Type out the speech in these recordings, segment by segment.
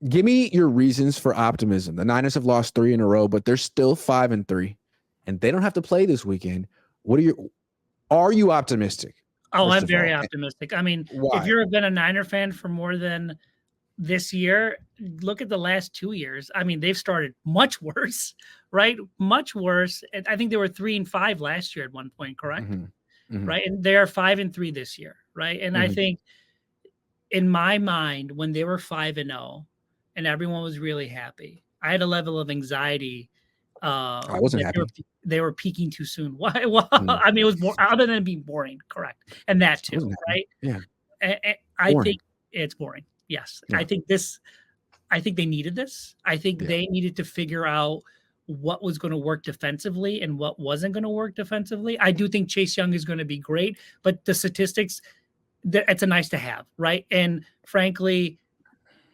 Give me your reasons for optimism. The Niners have lost 3 in a row, but they're still 5-3, and they don't have to play this weekend. Are you optimistic? Oh, First I'm of very all, optimistic. I mean, if why? you've been a Niner fan for more than this year, look at the last 2 years. I mean, they've started much worse, right? Much worse. And I think they were 3-5 last year at one point, correct? Mm-hmm. Mm-hmm. Right. And they are 5-3 this year. Right. And I Mm-hmm. think in my mind, when they were 5-0 and everyone was really happy, I had a level of anxiety I wasn't that happy. they were peaking too soon. Why? Well, Mm. I mean, it was more other than being boring, correct? And that I too, wasn't happy. right? Yeah, I boring. think it's boring. Yes, Yeah, I think they needed this. I think yeah, they needed to figure out what was going to work defensively and what wasn't going to work defensively. I do think Chase Young is going to be great, but the statistics, it's a nice to have, right? And frankly,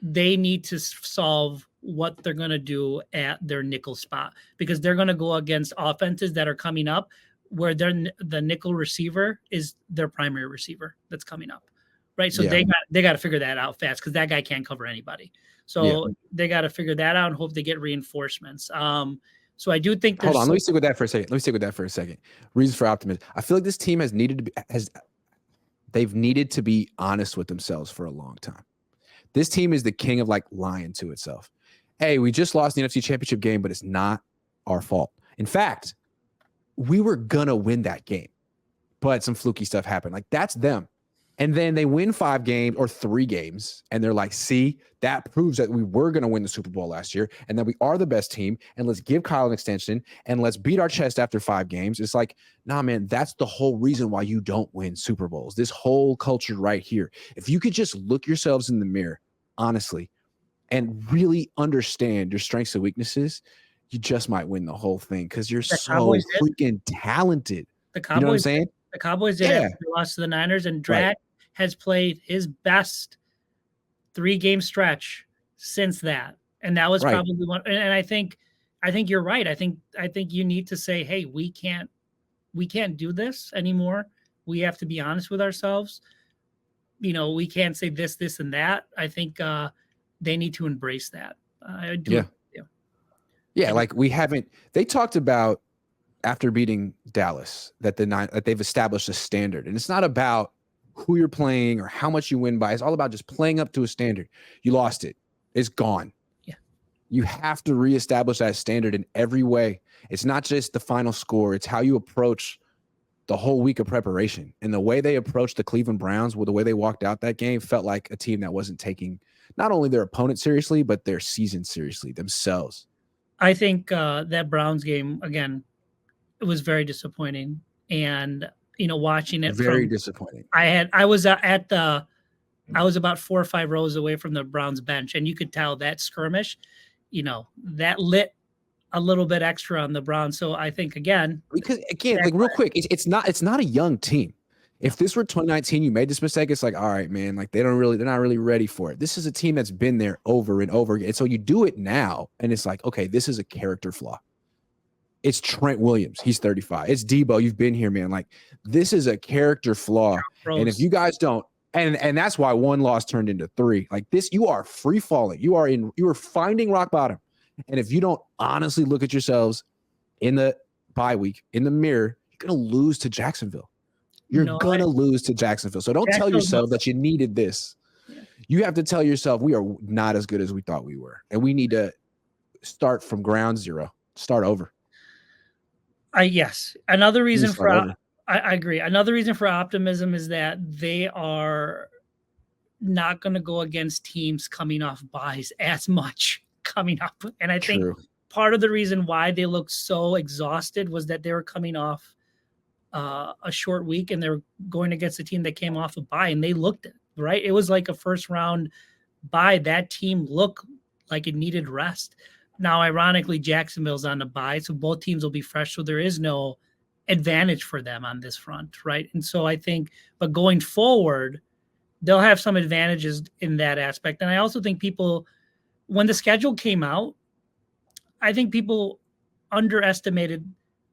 they need to solve what they're going to do at their nickel spot because they're going to go against offenses that are coming up where the nickel receiver is their primary receiver that's coming up, right? So yeah, they got to figure that out fast because that guy can't cover anybody. yeah. So they got to figure that out and hope they get reinforcements. So I do think Hold there's on. Let me stick with that for a second. Let me stick with that for a second. Reasons for optimism. I feel like this team they've needed to be honest with themselves for a long time. This team is the king of like lying to itself. Hey, we just lost the NFC Championship game, but it's not our fault. In fact, we were gonna win that game, but some fluky stuff happened. Like that's them. And then they win 5 games or 3 games, and they're like, see, that proves that we were going to win the Super Bowl last year and that we are the best team. And let's give Kyle an extension and let's beat our chest after 5 games. It's like, nah, man, that's the whole reason why you don't win Super Bowls. This whole culture right here. If you could just look yourselves in the mirror, honestly, and really understand your strengths and weaknesses, you just might win the whole thing because you're the so Cowboys did. freaking talented. The You know what I'm Cowboys did. saying? The Cowboys did Yeah. after they lost to the Niners, and Right. Dak has played his best 3-game stretch since that. And that was Right. probably one. And I think you're right. I think you need to say, hey, we can't do this anymore. We have to be honest with ourselves. We can't say this, and that. I think they need to embrace that. I do. Yeah. Yeah. I do. Like they talked about after beating Dallas that they've established a standard. And it's not about who you're playing or how much you win by. It's all about just playing up to a standard. You lost it. It's gone. Yeah. You have to reestablish that standard in every way. It's not just the final score. It's how you approach the whole week of preparation. And the way they approached the Cleveland Browns, with the way they walked out that game, felt like a team that wasn't taking not only their opponent seriously, but their season seriously themselves. I think that Browns game again, it was very disappointing. And watching it Very from disappointing. I was about 4 or 5 rows away from the Browns bench, and you could tell that skirmish, that lit a little bit extra on the Browns. So I think again, like real quick, it's not a young team. If this were 2019, you made this mistake, it's like, all right, man, like they're not really ready for it. This is a team that's been there over and over again. And so you do it now, and it's like, okay, this is a character flaw. It's Trent Williams. He's 35. It's Debo. You've been here, man. Like this is a character flaw. And if you guys don't, and that's why one loss turned into 3. Like this, you are free falling. You are finding rock bottom. And if you don't honestly look at yourselves in the bye week in the mirror, you're gonna lose to Jacksonville. You're gonna lose to Jacksonville. So don't tell yourself that you needed this. Yeah. You have to tell yourself we are not as good as we thought we were, and we need to start from ground zero. Start over. Yes. Another reason for I agree. Another reason for optimism is that they are not going to go against teams coming off buys as much coming up. And I think part of the reason why they looked so exhausted was that they were coming off a short week and they're going against a team that came off a bye, and they looked it, right? It was like a first round bye. That team looked like it needed rest. Now, ironically, Jacksonville's on the bye, so both teams will be fresh. So there is no advantage for them on this front, right? And so I think, but going forward, they'll have some advantages in that aspect. And I also think people, when the schedule came out, I think people underestimated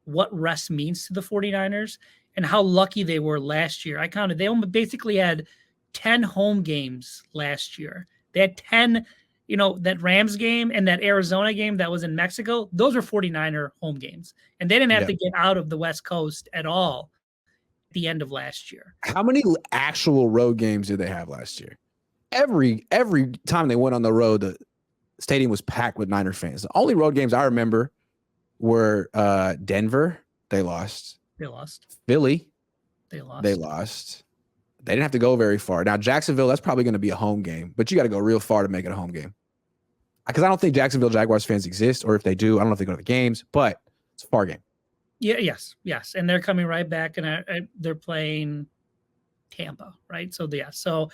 what rest means to the 49ers and how lucky they were last year. I counted, they basically had 10 home games last year. They had 10 you know, that Rams game and that Arizona game that was in Mexico, those were 49er home games. And they didn't have to get out of the West Coast at all at the end of last year. How many actual road games did they have last year? Every time they went on the road, the stadium was packed with Niner fans. The only road games I remember were Denver. They lost. They lost. Philly. They lost. They lost. They didn't have to go very far. Now, Jacksonville, that's probably going to be a home game, but you got to go real far to make it a home game. Because I don't think Jacksonville Jaguars fans exist, or if they do, I don't know if they go to the games, but it's a far game. Yeah, yes. And they're coming right back, and they're playing Tampa, right? So, yeah. So,